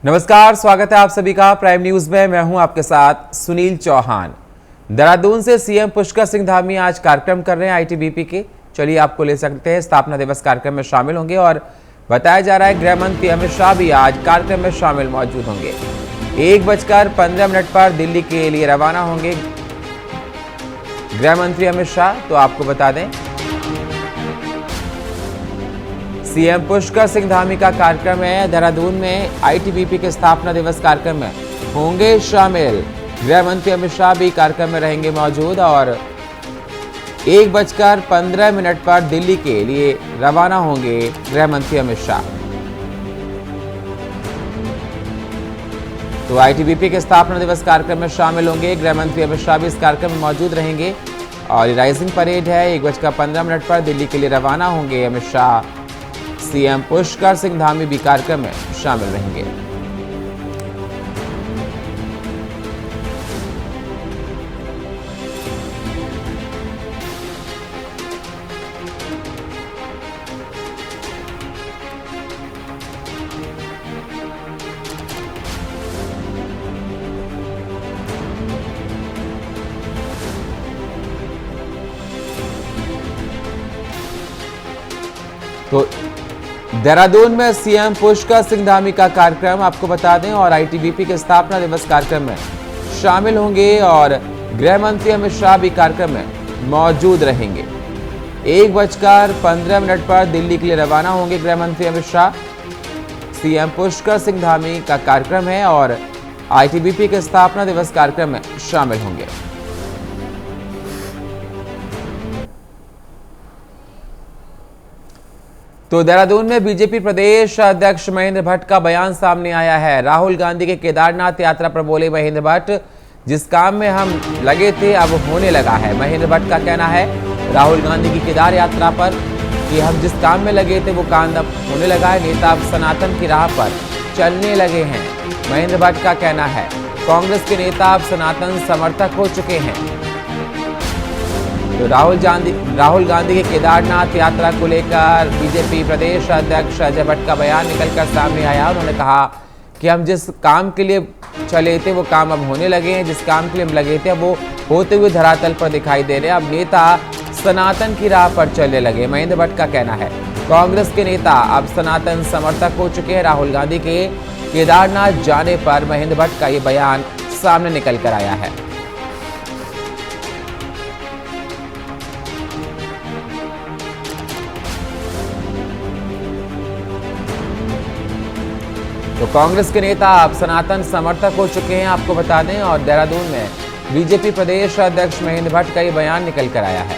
नमस्कार, स्वागत है आप सभी का प्राइम न्यूज में। मैं हूं आपके साथ सुनील चौहान। देहरादून से सीएम पुष्कर सिंह धामी आज कार्यक्रम कर रहे हैं आईटीबीपी के। चलिए आपको ले सकते हैं, स्थापना दिवस कार्यक्रम में शामिल होंगे और बताया जा रहा है गृह मंत्री अमित शाह भी आज कार्यक्रम में शामिल मौजूद होंगे। 1:15 पर दिल्ली के लिए रवाना होंगे गृह मंत्री अमित शाह। तो आपको बता दें, सीएम पुष्कर सिंह धामी का कार्यक्रम है देहरादून में। आईटीबीपी के स्थापना दिवस कार्यक्रम में होंगे शामिल गृह मंत्री अमित शाह भी कार्यक्रम में रहेंगे मौजूद और 1:15 पर दिल्ली के लिए रवाना होंगे गृह मंत्री अमित शाह। तो आईटीबीपी के स्थापना दिवस कार्यक्रम में शामिल होंगे गृह मंत्री अमित शाह भी इस कार्यक्रम में मौजूद रहेंगे और ये राइजिंग परेड है। 1:15 पर दिल्ली के लिए रवाना होंगे अमित शाह। सीएम पुष्कर सिंह धामी भी कार्यक्रम में शामिल रहेंगे। तो देहरादून में सीएम पुष्कर सिंह धामी का कार्यक्रम आपको बता दें और आईटीबीपी के स्थापना दिवस कार्यक्रम में शामिल होंगे और गृह मंत्री अमित शाह भी कार्यक्रम में मौजूद रहेंगे। 1:15 पर दिल्ली के लिए रवाना होंगे गृह मंत्री अमित शाह। सीएम पुष्कर सिंह धामी का कार्यक्रम है और आईटीबीपी के स्थापना दिवस कार्यक्रम में शामिल होंगे। तो देहरादून में बीजेपी प्रदेश अध्यक्ष महेंद्र भट्ट का बयान सामने आया है। राहुल गांधी के केदारनाथ यात्रा पर बोले महेंद्र भट्ट, जिस काम में हम लगे थे अब होने लगा है। महेंद्र भट्ट का कहना है राहुल गांधी की केदार यात्रा पर कि हम जिस काम में लगे थे वो काम अब होने लगा है। नेता अब सनातन की राह पर चलने लगे हैं। महेंद्र भट्ट का कहना है कांग्रेस के नेता अब सनातन समर्थक हो चुके हैं। तो राहुल गांधी के केदारनाथ यात्रा को लेकर बीजेपी प्रदेश अध्यक्ष अजय भट्ट का बयान निकलकर सामने आया। उन्होंने कहा कि हम जिस काम के लिए चले थे वो काम अब होने लगे हैं। जिस काम के लिए हम लगे थे वो होते हुए धरातल पर दिखाई दे रहे हैं। अब नेता सनातन की राह पर चलने लगे। महेंद्र भट्ट का कहना है कांग्रेस के नेता अब सनातन समर्थक हो चुके हैं। राहुल गांधी के केदारनाथ जाने पर महेंद्र भट्ट का ये बयान सामने निकल कर आया है। तो कांग्रेस के नेता अब सनातन समर्थक हो चुके हैं, आपको बता दें। और देहरादून में बीजेपी प्रदेश अध्यक्ष महेंद्र भट्ट का ये बयान निकल कर आया है।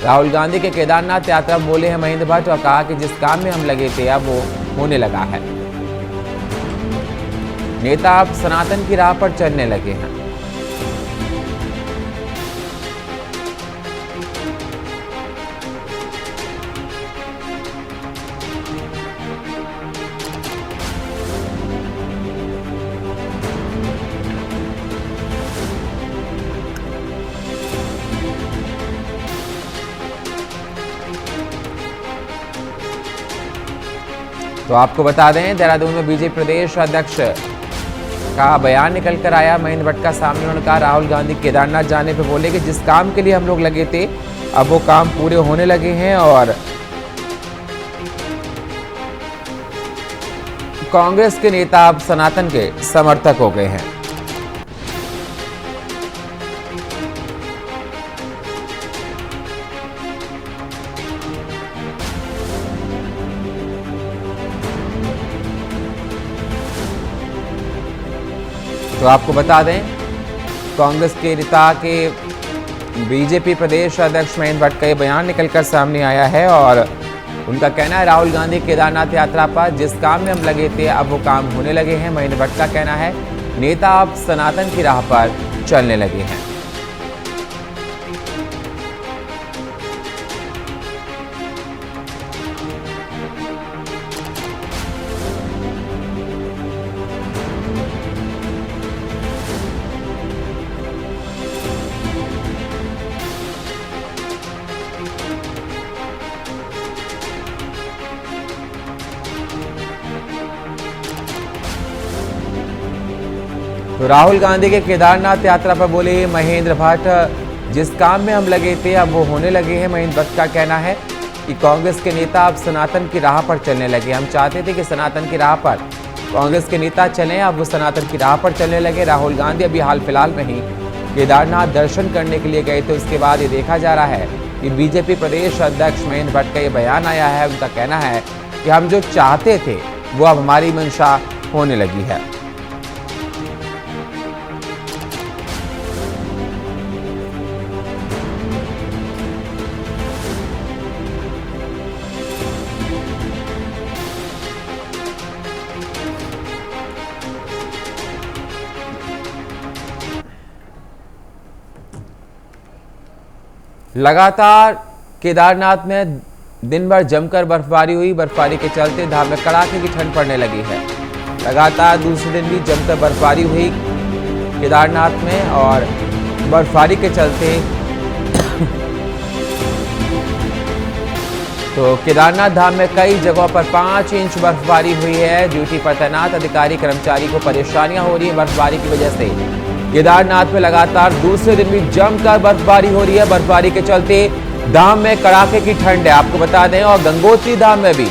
राहुल गांधी के केदारनाथ यात्रा बोले हैं महेंद्र भट्ट और कहा कि जिस काम में हम लगे थे अब वो होने लगा है। नेता अब सनातन की राह पर चलने लगे हैं। तो आपको बता दें, देहरादून में बीजेपी प्रदेश अध्यक्ष का बयान निकल कर आया महेंद्र भट्ट का सामने। उन्होंने कहा राहुल गांधी केदारनाथ जाने पे बोले कि जिस काम के लिए हम लोग लगे थे अब वो काम पूरे होने लगे हैं और कांग्रेस के नेता अब सनातन के समर्थक हो गए हैं। तो आपको बता दें, कांग्रेस के नेता के बीजेपी प्रदेश अध्यक्ष महेंद्र भट्ट का ये बयान निकलकर सामने आया है और उनका कहना है राहुल गांधी केदारनाथ यात्रा पर जिस काम में हम लगे थे अब वो काम होने लगे हैं। महेंद्र भट्ट का कहना है नेता अब सनातन की राह पर चलने लगे हैं। तो राहुल गांधी के केदारनाथ यात्रा पर बोले महेंद्र भट्ट, जिस काम में हम लगे थे अब वो होने लगे हैं। महेंद्र भट्ट का कहना है कि कांग्रेस के नेता अब सनातन की राह पर चलने लगे। हम चाहते थे कि सनातन की राह पर कांग्रेस के नेता चलें, अब वो सनातन की राह पर चलने लगे। राहुल गांधी अभी हाल फिलहाल में ही केदारनाथ दर्शन करने के लिए गए थे। उसके बाद ये देखा जा रहा है कि बीजेपी प्रदेश अध्यक्ष महेंद्र भट्ट का ये बयान आया है। उनका कहना है कि हम जो चाहते थे वो अब हमारी मंशा होने लगी है। लगातार केदारनाथ में दिन भर जमकर बर्फबारी हुई। बर्फबारी के चलते धाम में कड़ाके की ठंड पड़ने लगी है। लगातार दूसरे दिन भी जमकर बर्फबारी हुई केदारनाथ में और बर्फबारी के चलते तो केदारनाथ धाम में कई जगहों पर 5 इंच बर्फबारी हुई है। ड्यूटी पर तैनात अधिकारी कर्मचारी को परेशानियां हो रही है बर्फबारी की वजह से। केदारनाथ में लगातार दूसरे दिन भी जमकर बर्फबारी हो रही है। बर्फबारी के चलते धाम में कड़ाके की ठंड है, आपको बता दें। और गंगोत्री धाम में भी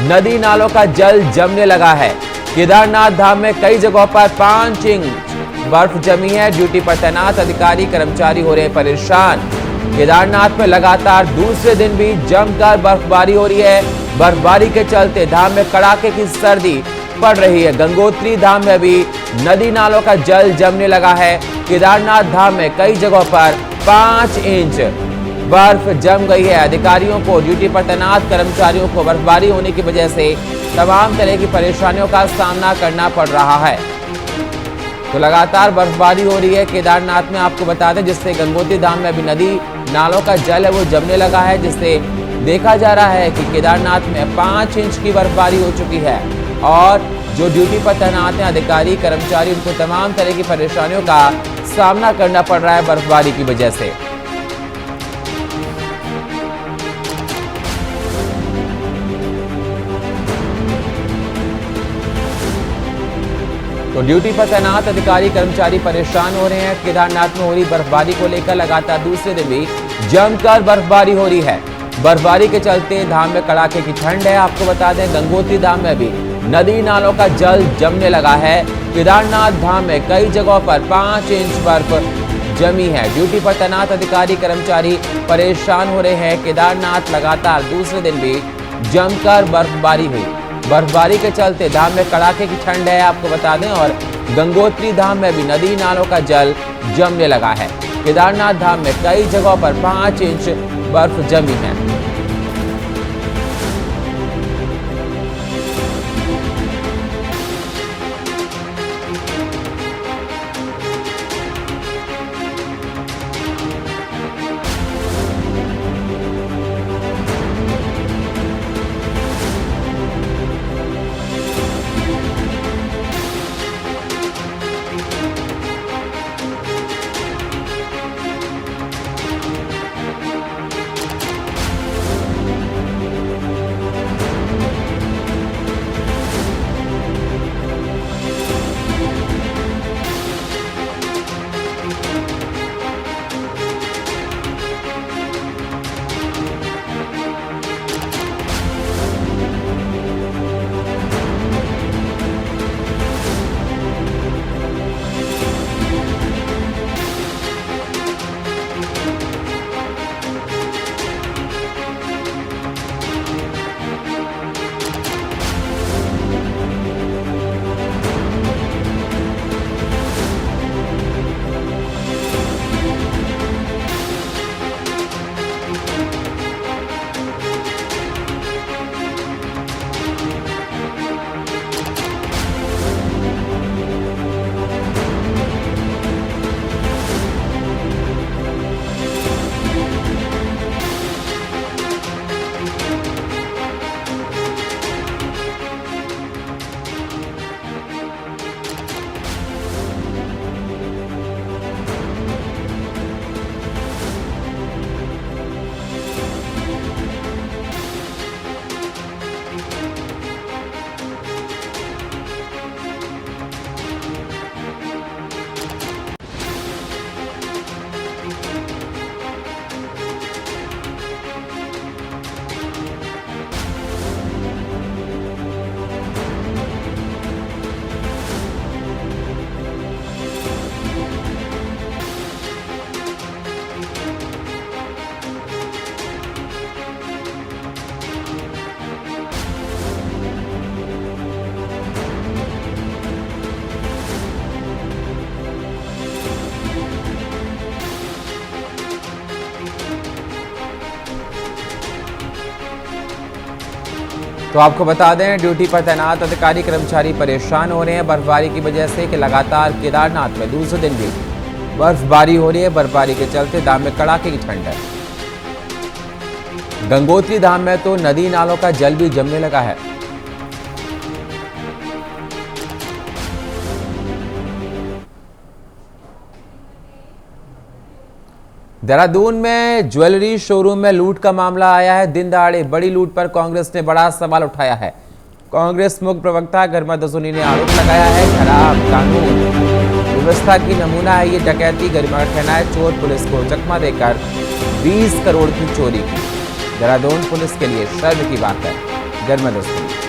नदी नालों का जल जमने लगा है। केदारनाथ धाम में कई जगहों पर 5 इंच बर्फ जमी है। ड्यूटी पर तैनात अधिकारी कर्मचारी हो रहे हैं परेशान। केदारनाथ में लगातार दूसरे दिन भी जमकर बर्फबारी हो रही है। बर्फबारी के चलते धाम में कड़ाके की सर्दी पड़ रही है। गंगोत्री धाम में भी नदी नालों का जल जमने लगा है। केदारनाथ धाम में कई जगहों पर 5 इंच बर्फ जम गई है। अधिकारियों को, ड्यूटी पर तैनात कर्मचारियों को बर्फबारी होने की वजह से तमाम तरह की परेशानियों का सामना करना पड़ रहा है। तो लगातार बर्फबारी हो रही है केदारनाथ में, आपको बता दें, जिससे गंगोत्री धाम में अभी नदी नालों का जल है वो जमने लगा है, जिससे देखा जा रहा है कि केदारनाथ में 5 इंच की बर्फबारी हो चुकी है। और जो ड्यूटी पर तैनात हैं अधिकारी कर्मचारी, उनको तमाम तरह की परेशानियों का सामना करना पड़ रहा है बर्फबारी की वजह से। तो ड्यूटी पर तैनात अधिकारी कर्मचारी परेशान हो रहे हैं। केदारनाथ में हो रही बर्फबारी को लेकर लगातार दूसरे दिन भी जमकर बर्फबारी हो रही है। बर्फबारी के चलते धाम में कड़ाके की ठंड है। आपको बता दें, गंगोत्री धाम में भी नदी नालों का जल जमने लगा है। केदारनाथ धाम में कई जगहों पर 5 इंच बर्फ जमी है। ड्यूटी पर तैनात अधिकारी कर्मचारी परेशान हो रहे हैं। केदारनाथ लगातार दूसरे दिन भी जमकर बर्फबारी हुई। बर्फबारी के चलते धाम में कड़ाके की ठंड है, आपको बता दें। और गंगोत्री धाम में भी नदी नालों का जल जमने लगा है। केदारनाथ धाम में कई जगहों पर 5 इंच बर्फ जमी है। तो आपको बता दें, ड्यूटी पर तैनात अधिकारी कर्मचारी परेशान हो रहे हैं बर्फबारी की वजह से कि लगातार केदारनाथ में दूसरे दिन भी बर्फबारी हो रही है। बर्फबारी के चलते धाम में कड़ाके की ठंड है। गंगोत्री धाम में तो नदी नालों का जल भी जमने लगा है। देहरादून में ज्वेलरी शोरूम में लूट का मामला आया है। दिन दहाड़े बड़ी लूट पर कांग्रेस ने बड़ा सवाल उठाया है। कांग्रेस मुख्य प्रवक्ता गरिमा दसोनी ने आरोप लगाया है खराब कानून व्यवस्था की नमूना है ये डकैती। गरिमा का कहना है चोर पुलिस को चकमा देकर 20 करोड़ की चोरी की। देहरादून पुलिस के लिए शर्म की बात है। गरिमा दसोनी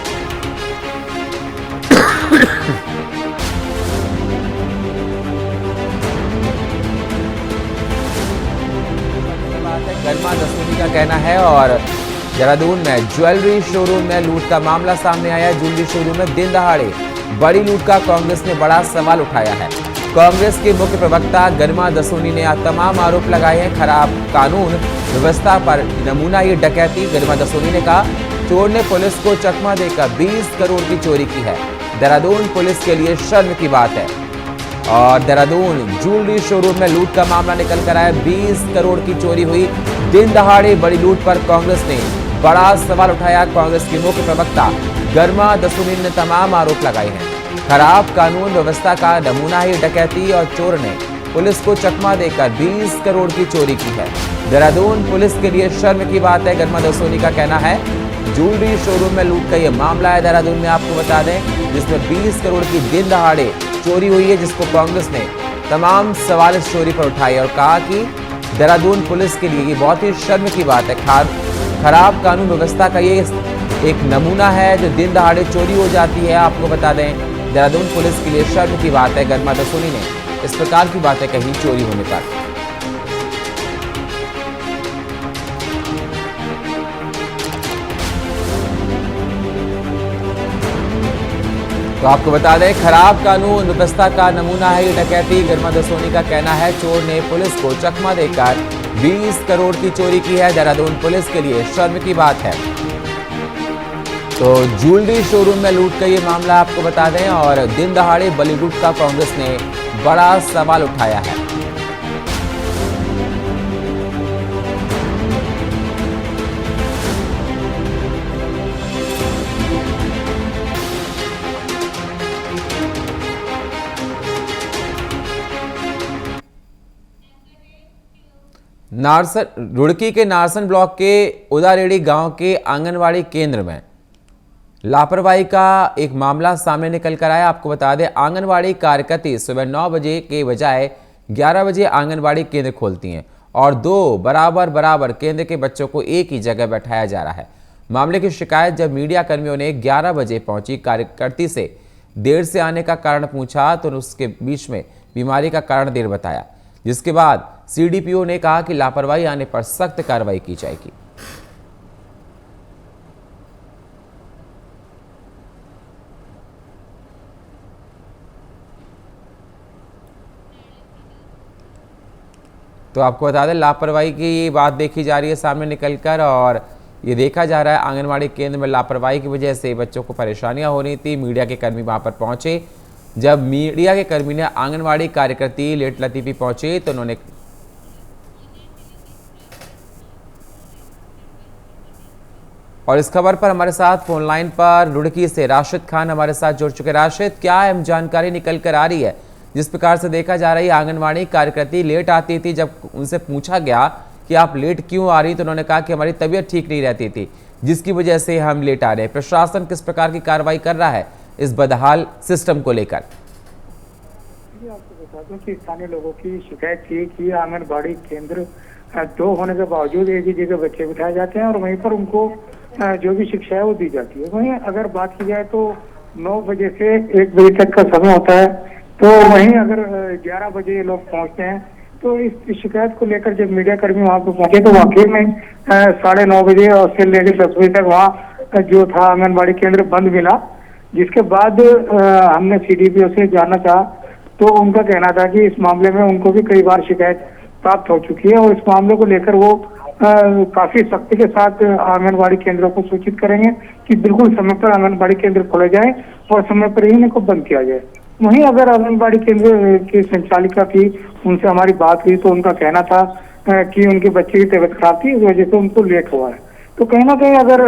गरिमा दसोनी का कहना है। और देहरादून में ज्वेलरी शोरूम में लूट का मामला सामने आया। ज्वेलरी शोरूम में दिन दहाड़े बड़ी लूट का कांग्रेस ने बड़ा सवाल उठाया है। कांग्रेस के मुख्य प्रवक्ता गरिमा दसोनी ने तमाम आरोप लगाए हैं खराब कानून व्यवस्था पर नमूना ये डकैती। गरिमा दसोनी ने कहा चोर ने पुलिस को चकमा देकर 20 करोड़ की चोरी की है। देहरादून पुलिस के लिए शर्म की बात है। और देहरादून ज्वेलरी शोरूम में लूट का मामला निकल कर आया। 20 करोड़ की चोरी हुई। दिन दहाड़े बड़ी लूट पर कांग्रेस ने बड़ा सवाल उठाया। कांग्रेस के मुख्य प्रवक्ता गरिमा दसोनी ने तमाम आरोप लगाए हैं खराब कानून व्यवस्था का नमूना है डकैती और चोर ने पुलिस को चकमा देकर 20 करोड़ की चोरी की है। देहरादून पुलिस के लिए शर्म की बात है। गरिमा दसोनी का कहना है ज्वेलरी शोरूम में लूट का ये मामला है देहरादून में, आपको बता दें, जिसमें 20 करोड़ की दिन दहाड़े चोरी हुई है, जिसको कांग्रेस ने तमाम सवाल इस चोरी पर उठाए और कहा कि देहरादून पुलिस के लिए ये बहुत ही शर्म की बात है। खराब कानून व्यवस्था का ये एक नमूना है जो दिन दहाड़े चोरी हो जाती है। आपको बता दें देहरादून पुलिस के लिए शर्म की बात है। गरिमा दसोनी ने इस प्रकार की बातें कही चोरी होने पर। तो आपको बता दें खराब कानून व्यवस्था का नमूना है ये डकैती। गरिमा दसोनी का कहना है चोर ने पुलिस को चकमा देकर 20 करोड़ की चोरी की है। देहरादून पुलिस के लिए शर्म की बात है। तो ज्वेलरी शोरूम में लूट का ये मामला आपको बता दें और दिन दहाड़े बड़ी लूट का कांग्रेस ने बड़ा सवाल उठाया है। रुड़की के नारसन ब्लॉक के उदारेड़ी गांव के आंगनवाड़ी केंद्र में लापरवाही का एक मामला सामने निकल कर आया। आपको बता दें आंगनवाड़ी कार्यकर्ती सुबह 9 बजे के बजाय 11 बजे आंगनवाड़ी केंद्र खोलती हैं और 2 बराबर केंद्र के बच्चों को एक ही जगह बैठाया जा रहा है। मामले की शिकायत जब मीडिया कर्मियों ने 11 बजे पहुंची कार्यकर्ती से देर से आने का कारण पूछा तो उसके बीच में बीमारी का कारण देर बताया, जिसके बाद सीडीपीओ ने कहा कि लापरवाही आने पर सख्त कार्रवाई की जाएगी। तो आपको बता दें लापरवाही की बात देखी जा रही है सामने निकलकर और ये देखा जा रहा है आंगनवाड़ी केंद्र में लापरवाही की वजह से बच्चों को परेशानियां हो रही थी। मीडिया के कर्मी वहां पर पहुंचे। जब मीडिया के कर्मी ने आंगनवाड़ी कार्यकर्ती लेट लतीफी पहुंचे तो उन्होंने और इस खबर पर हमारे साथ फोन लाइन पर रुड़की से राशिद खान हमारे साथ जुड़ चुके। राशिद, क्या अहम जानकारी निकल कर आ रही है? जिस प्रकार से देखा जा रही है आंगनवाड़ी कार्यकर्ती लेट आती थी, जब उनसे पूछा गया कि आप लेट क्यों आ रही तो उन्होंने कहा कि हमारी तबीयत ठीक नहीं रहती थी जिसकी वजह से हम लेट आ रहे हैं। प्रशासन किस प्रकार की कार्रवाई कर रहा है इस बदहाल सिस्टम को लेकर? आपको बता दूं कि स्थानीय लोगों की शिकायत थी कि आंगनबाड़ी केंद्र 2 होने के बावजूद एक ही जगह बच्चे बिठाए जाते हैं और वहीं पर उनको जो भी शिक्षा है वो दी जाती है। वहीं अगर बात की जाए तो 9 बजे से 1 बजे तक का समय होता है, तो वहीं अगर 11 बजे लोग पहुंचते हैं तो इस शिकायत को लेकर जब मीडिया कर्मी वहां पर पहुंचे तो वाकई में 9:30 बजे और से लेकर 10 बजे तक वहाँ जो था आंगनबाड़ी केंद्र बंद मिला। जिसके बाद हमने सीडीपीओ से जानना चाहा तो उनका कहना था कि इस मामले में उनको भी कई बार शिकायत प्राप्त हो चुकी है और इस मामले को लेकर वो काफी सख्ती के साथ आंगनबाड़ी केंद्रों को सूचित करेंगे कि बिल्कुल समय पर आंगनबाड़ी केंद्र खोले जाए और समय पर ही इनको बंद किया जाए। वहीं अगर आंगनबाड़ी केंद्र की संचालिका थी, उनसे हमारी बात हुई तो उनका कहना था कि उनके बच्चे की तबीयत खराब थी, इस वजह से उनको लेट हुआ है। तो कहीं ना कहीं अगर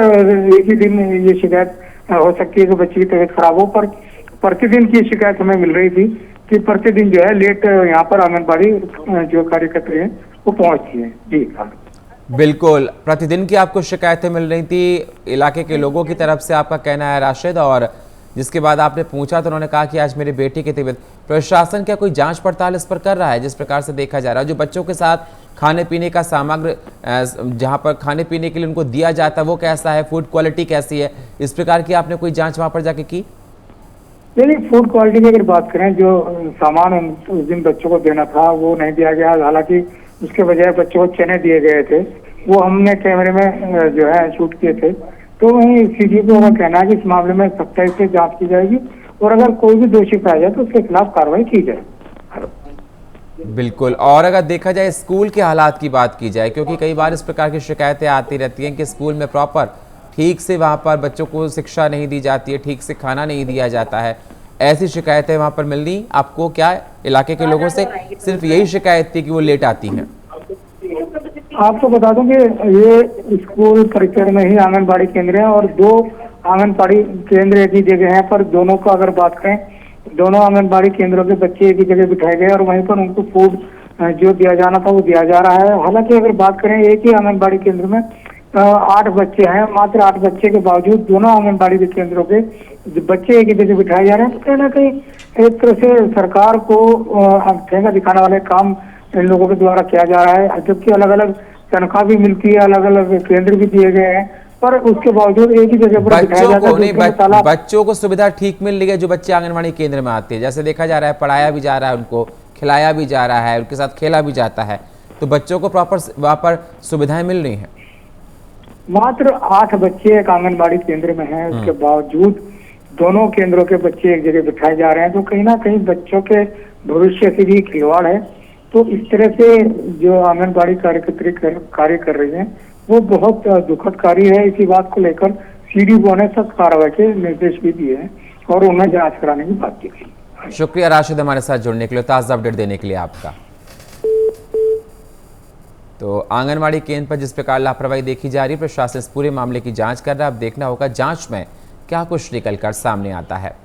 एक ही दिन ये शिकायत हो सकती है कि बच्चे की तबीयत खराब हो, पर प्रतिदिन की शिकायत हमें मिल रही थी कि प्रतिदिन जो है लेट यहाँ पर आंगनबाड़ी जो कार्यकर्ता हैं वो पहुंचती है। जी बिल्कुल, प्रतिदिन की आपको शिकायतें मिल रही थी इलाके के लोगों की तरफ से, आपका कहना है राशिद, और जिसके बाद आपने पूछा तो उन्होंने कहा कि आज मेरी बेटी की तबीयत। प्रशासन क्या कोई जांच पड़ताल इस पर कर रहा है? जिस प्रकार से देखा जा रहा है, जो बच्चों के साथ खाने पीने का सामग्री जहां पर खाने पीने के लिए उनको दिया जाता है वो कैसा है, फूड क्वालिटी कैसी है, इस प्रकार की आपने कोई जांच वहां पर जाके की? नहीं, फूड क्वालिटी की अगर बात करें, जो सामान उस दिन बच्चों को देना था वो नहीं दिया गया। हालांकि उसके बजाय बच्चों को चने दिए गए थे, वो हमने कैमरे में जो है शूट किए थे। तो वहीं सीडीपीओ का कहना है कि इस मामले में सख्ताई से जांच की जाएगी और अगर कोई भी दोषी पाया जाए तो उसके खिलाफ कार्रवाई की जाए। बिल्कुल, और अगर देखा जाए स्कूल के हालात की बात की जाए, क्योंकि कई बार इस प्रकार की शिकायतें आती रहती हैं कि स्कूल में प्रॉपर ठीक से वहाँ पर बच्चों को शिक्षा नहीं दी जाती है, ठीक से खाना नहीं दिया जाता है, ऐसी शिकायतें वहाँ पर मिल रही आपको? क्या इलाके के लोगों से सिर्फ यही शिकायत थी कि वो लेट आती हैं? आपको बता दूं कि ये स्कूल परिसर में ही आंगनबाड़ी केंद्र है और 2 आंगनबाड़ी केंद्र एक ही जगह है, पर दोनों को अगर बात करें, दोनों आंगनबाड़ी केंद्रों के बच्चे एक ही जगह बिठाए गए और वहीं पर उनको फूड जो दिया जाना था वो दिया जा रहा है। हालांकि अगर बात करें, एक ही आंगनबाड़ी केंद्र में 8 बच्चे हैं, मात्र 8 बच्चे के बावजूद दोनों आंगनबाड़ी के केंद्रों के बच्चे एक ही जगह बिठाए जा रहे हैं। तो कहीं ना कहीं एक तरह से सरकार को ठेंगा दिखाने वाले काम इन लोगों के द्वारा किया जा रहा है, जबकि अलग अलग तनख्वाह भी मिलती है, अलग अलग केंद्र भी दिए गए हैं, पर उसके बावजूद एक ही जगह पर बिठाया जाता है। बच्चों को सुविधा ठीक मिल रही है जो बच्चे आंगनबाड़ी केंद्र में आते हैं? जैसे देखा जा रहा है, पढ़ाया भी जा रहा है, उनको खिलाया भी जा रहा है, उनके साथ खेला भी जाता है, तो बच्चों को प्रॉपर वहाँ पर सुविधाएं मिल रही हैं। मात्र 8 बच्चे एक आंगनबाड़ी केंद्र में हैं, उसके बावजूद दोनों केंद्रों के बच्चे एक जगह बिठाए जा रहे हैं। तो कहीं ना कहीं बच्चों के भविष्य से भी खिलवाड़ है। तो इस तरह से जो आंगनबाड़ी कार्यकर्त्री कार्य कर रही हैं वो बहुत दुखद कार्य है। इसी बात को लेकर सीडीपीओ ने सख्त कार्रवाई के निर्देश भी दिए हैं और उन्हें जांच कराने की बात की गई। शुक्रिया राशिद हमारे साथ जुड़ने के लिए, ताज़ा अपडेट देने के लिए आपका। तो आंगनबाड़ी केंद्र पर जिस प्रकार लापरवाही देखी जा रही है, प्रशासन इस पूरे मामले की जांच कर रहा है। अब देखना होगा जांच में क्या कुछ निकलकर सामने आता है।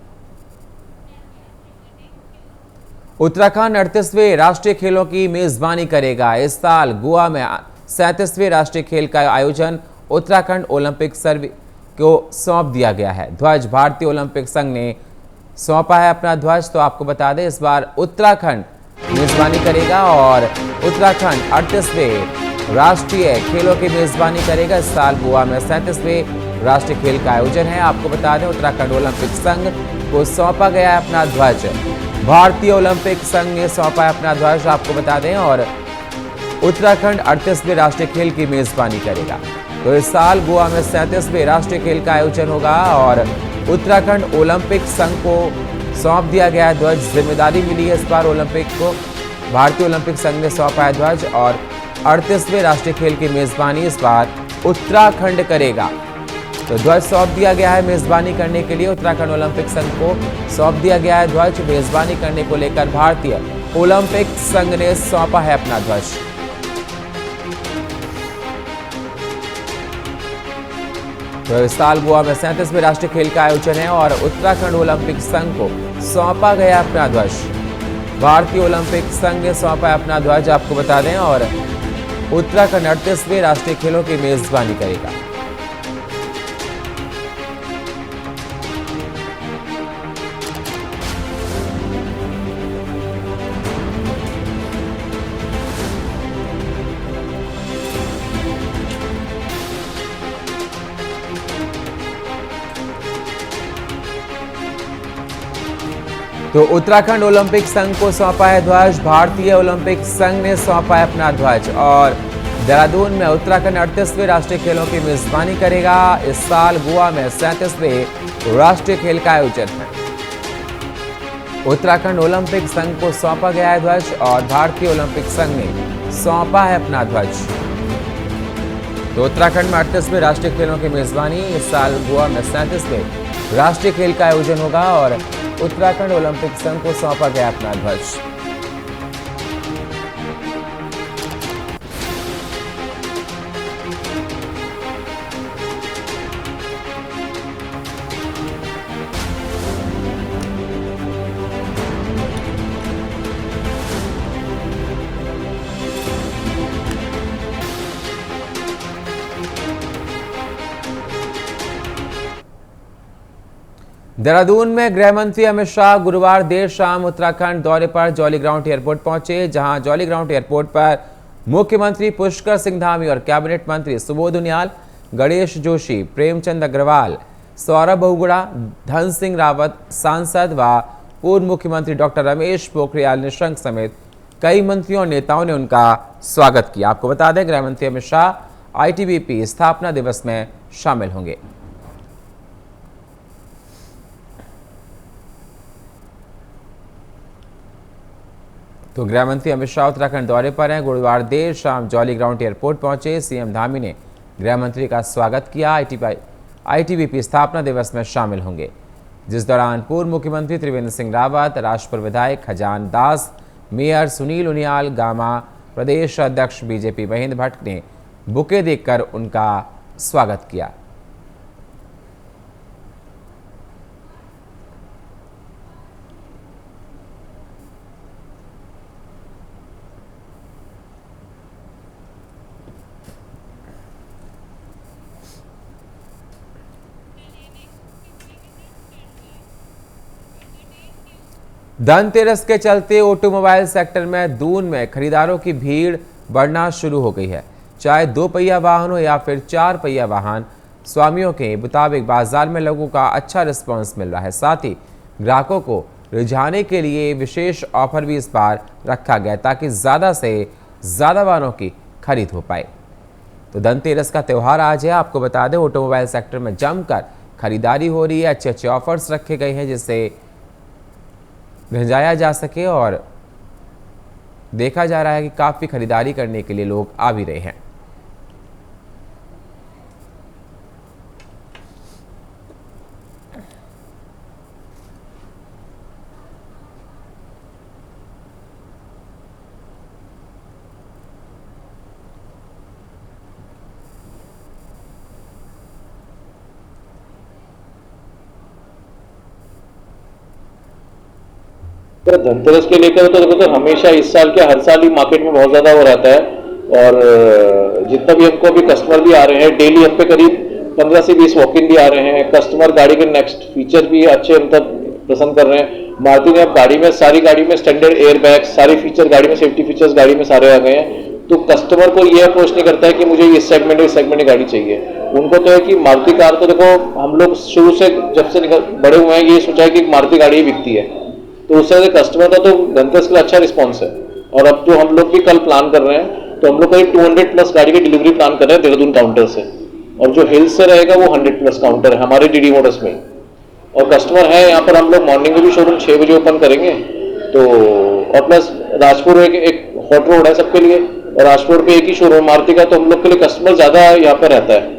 उत्तराखंड 38वें राष्ट्रीय खेलों की मेजबानी करेगा। इस साल गोवा में 37वें राष्ट्रीय खेल का आयोजन उत्तराखंड ओलंपिक सर्वे को सौंप दिया गया है। ध्वज भारतीय ओलंपिक संघ ने सौंपा है अपना ध्वज। तो आपको बता दें, इस बार उत्तराखंड मेजबानी करेगा और उत्तराखंड 38वें राष्ट्रीय खेलों की मेजबानी करेगा। इस साल गोवा में 37वें राष्ट्रीय खेल का आयोजन है। आपको बता दें, उत्तराखंड ओलंपिक संघ को सौंपा गया है अपना ध्वज। भारतीय ओलंपिक संघ ने सौंपा है अपना ध्वज, आपको बता दें, और उत्तराखंड 38वें राष्ट्रीय खेल की मेजबानी करेगा। तो इस साल गोवा में 37वें राष्ट्रीय खेल का आयोजन होगा और उत्तराखंड ओलंपिक संघ को सौंप दिया गया है ध्वज। जिम्मेदारी मिली है इस बार ओलंपिक को, भारतीय ओलंपिक संघ ने सौंपा है ध्वज और 38वें राष्ट्रीय खेल की मेजबानी इस बार उत्तराखंड करेगा। तो ध्वज सौंप दिया गया है मेजबानी करने के लिए, उत्तराखंड ओलंपिक संघ को सौंप दिया गया है ध्वज। मेजबानी करने को लेकर भारतीय ओलंपिक संघ ने सौंपा है अपना ध्वज। तो इस साल गोवा में 37वें राष्ट्रीय खेल का आयोजन है और उत्तराखंड ओलंपिक संघ को सौंपा गया अपना ध्वज। भारतीय ओलंपिक संघ ने सौंपा है अपना ध्वज, आपको बता दें, और उत्तराखंड 38वें राष्ट्रीय खेलों की मेजबानी करेगा। तो उत्तराखंड ओलंपिक संघ को सौंपा है ध्वज, भारतीय ओलंपिक संघ ने सौंपा है अपना ध्वज और देहरादून में उत्तराखंड 38वें राष्ट्रीय खेलों की मेजबानी करेगा। इस साल गोवा में 37वें राष्ट्रीय खेल का आयोजन है। उत्तराखंड ओलंपिक संघ को सौंपा गया है ध्वज और भारतीय ओलंपिक संघ ने सौंपा है अपना ध्वज। तो उत्तराखंड में 38वें राष्ट्रीय खेलों की मेजबानी। इस साल गोवा में 37वें राष्ट्रीय खेल का आयोजन होगा और उत्तराखंड ओलंपिक संघ को सौंपा गया अपना ध्वज। देहरादून में गृह मंत्री अमित शाह गुरुवार देर शाम उत्तराखंड दौरे पर जॉली ग्राउंड एयरपोर्ट पहुंचे, जहां जॉली ग्राउंड एयरपोर्ट पर मुख्यमंत्री पुष्कर सिंह धामी और कैबिनेट मंत्री सुबोध उनियाल, गणेश जोशी, प्रेमचंद अग्रवाल, सौरभ बहुगुणा, धन सिंह रावत, सांसद व पूर्व मुख्यमंत्री डॉक्टर रमेश पोखरियाल निशंक समेत कई मंत्रियों और नेताओं ने उनका स्वागत किया। आपको बता दें, गृह मंत्री अमित शाह आईटीबीपी स्थापना दिवस में शामिल होंगे। तो गृह मंत्री अमित शाह उत्तराखंड दौरे पर हैं। गुरुवार देर शाम जॉली ग्राउंड एयरपोर्ट पहुंचे। सीएम धामी ने गृह मंत्री का स्वागत किया। आईटीबीपी स्थापना दिवस में शामिल होंगे, जिस दौरान पूर्व मुख्यमंत्री त्रिवेंद्र सिंह रावत, राजपुर विधायक खजान दास, मेयर सुनील उनियाल, गामा प्रदेश अध्यक्ष बीजेपी महेंद्र भट्ट ने बुके देकर उनका स्वागत किया। धनतेरस के चलते ऑटोमोबाइल सेक्टर में दून में खरीदारों की भीड़ बढ़ना शुरू हो गई है। चाहे 2 पहिया वाहन हो या फिर 4 पहिया वाहन स्वामियों के मुताबिक बाजार में लोगों का अच्छा रिस्पांस मिल रहा है। साथ ही ग्राहकों को रिझाने के लिए विशेष ऑफर भी इस बार रखा गया ताकि ज़्यादा से ज़्यादा वाहनों की खरीद हो पाए। तो धनतेरस का त्यौहार आज है। आपको बता दें, ऑटोमोबाइल सेक्टर में जमकर खरीदारी हो रही है। अच्छे अच्छे ऑफर्स रखे गए हैं जिससे रिझाया जा सके और देखा जा रहा है कि काफ़ी खरीदारी करने के लिए लोग आ भी रहे हैं। धनतेरस के लेकर तो देखो, तो हमेशा इस साल के हर साल ही मार्केट में बहुत ज्यादा वो रहता है। और जितना भी हमको अभी कस्टमर भी आ रहे हैं, डेली हम पे करीब 15 से 20 वॉक इन भी आ रहे हैं। कस्टमर गाड़ी के नेक्स्ट फीचर भी अच्छे मतलब पसंद कर रहे हैं। मारुति ने अब गाड़ी में सारी गाड़ी में स्टैंडर्ड एयर बैग, सारे फीचर गाड़ी में, सेफ्टी फीचर्स गाड़ी में सारे आ गए हैं। तो कस्टमर को ये अप्रोच नहीं करता है कि मुझे इस सेगमेंट की गाड़ी चाहिए। उनको तो है कि मारुति कार, तो देखो हम लोग शुरू से जब से बड़े हुए हैं ये सोचा है कि मारुति गाड़ी ही बिकती है। तो उससे कस्टमर का तो धनतेरस के लिए अच्छा रिस्पॉन्स है। और अब जो हम लोग भी कल प्लान कर रहे हैं, तो हम लोग करीब 200+ गाड़ी की डिलीवरी प्लान कर रहे हैं देहरादून काउंटर से। और जो हिल्स से रहेगा वो 100+ काउंटर है हमारे डीडी मोटर्स में। और कस्टमर है यहाँ पर, हम लोग मॉर्निंग में भी शोरूम 6 बजे ओपन करेंगे। तो और प्लस राजपुर एक हॉट रोड है सबके लिए, और राजपुर पे एक ही शोरूम मारुति का, तो हम लोग के लिए कस्टमर ज्यादा यहाँ पर रहता है।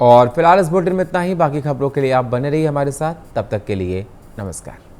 और फिलहाल इस बुलेटिन में इतना ही। बाकी खबरों के लिए आप बने रहिए हमारे साथ। तब तक के लिए नमस्कार।